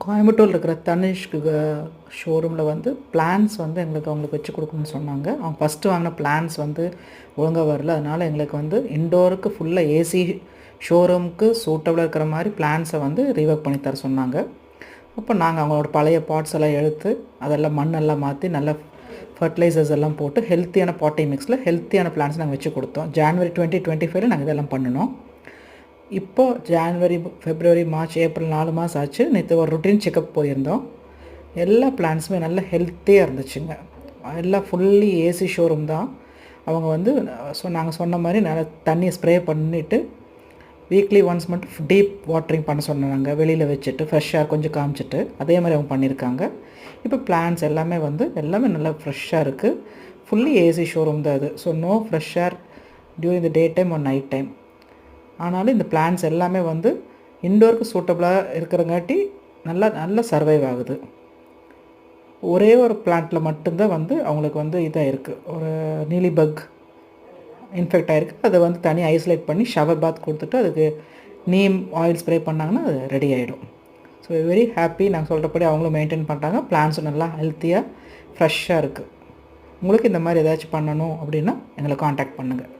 கோயம்புத்தூர்ல இருக்கிற தனிஷ்க் ஷோரூமில் வந்து பிளான்ஸ் வந்து அவங்களுக்கு வச்சு கொடுக்கணும்னு சொன்னாங்க. அவங்க ஃபஸ்ட்டு வாங்கின பிளான்ஸ் வந்து ஒழுங்காக வரல. அதனால் எங்களுக்கு வந்து இன்டோருக்கு ஃபுல்லாக ஏசி ஷோரூமுக்கு சூட்டபிளாக இருக்கிற மாதிரி பிளான்ஸை வந்து ரீவொர்க் பண்ணி தர சொன்னாங்க. அப்போ நாங்கள் அவங்களோட பழைய பாட்ஸ் எல்லாம் எடுத்து அதெல்லாம் மண்ணெல்லாம் மாற்றி நல்ல ஃபர்டிலைசர்ஸ் எல்லாம் போட்டு ஹெல்த்தியான பாட்டிங் மிக்ஸில் ஹெல்த்தியான பிளான்ஸ் நாங்கள் வச்சு கொடுத்தோம். ஜான்வரி 2025 நாங்கள் இதெல்லாம் பண்ணினோம். இப்போது ஜான்வரி, ஃபெப்ரவரி, மார்ச், ஏப்ரல் 4 மாதம் ஆச்சு. நேற்று ஒரு ருட்டீன் செக்கப் போயிருந்தோம். எல்லா பிளான்ஸுமே நல்ல ஹெல்த்தியாக இருந்துச்சுங்க. எல்லாம் ஃபுல்லி ஏசி ஷோரூம் தான். அவங்க வந்து நாங்கள் சொன்ன மாதிரி நல்லா தண்ணியை ஸ்ப்ரே பண்ணிவிட்டு வீக்லி ஒன்ஸ் மட்டும் டீப் வாட்டரிங் பண்ண சொன்னாங்க. வெளியில் வச்சுட்டு ஃப்ரெஷ் ஏர் கொஞ்சம் காமிச்சிட்டு அதே மாதிரி அவங்க பண்ணியிருக்காங்க. இப்போ பிளான்ஸ் எல்லாமே நல்லா ஃப்ரெஷ்ஷாக இருக்குது. ஃபுல்லி ஏசி ஷோரூம் தான் அது. So no fresh air during the day time or night time. ஆனாலும் இந்த பிளான்ஸ் எல்லாமே வந்து இன்டோருக்கு சூட்டபிளாக இருக்கிறங்காட்டி நல்லா சர்வைவ் ஆகுது. ஒரே ஒரு பிளான்ட்டில் மட்டும்தான் வந்து அவங்களுக்கு வந்து இதாக இருக்குது, ஒரு நீலி பக் இன்ஃபெக்ட் ஆகிருக்கு. அதை வந்து தனி ஐசோலேட் பண்ணி ஷவர் பாத் கொடுத்துட்டு அதுக்கு நீம் ஆயில் ஸ்ப்ரே பண்ணாங்கன்னா அது ரெடி ஆகிடும். So very happy. நாங்கள் சொல்கிறபடி அவங்களும் மெயின்டைன் பண்ணுறாங்க. பிளான்ஸும் நல்லா ஹெல்த்தியாக ஃப்ரெஷ்ஷாக இருக்குது. உங்களுக்கு இந்த மாதிரி ஏதாச்சும் பண்ணணும் அப்படின்னா எங்களை காண்டாக்ட் பண்ணுங்கள்.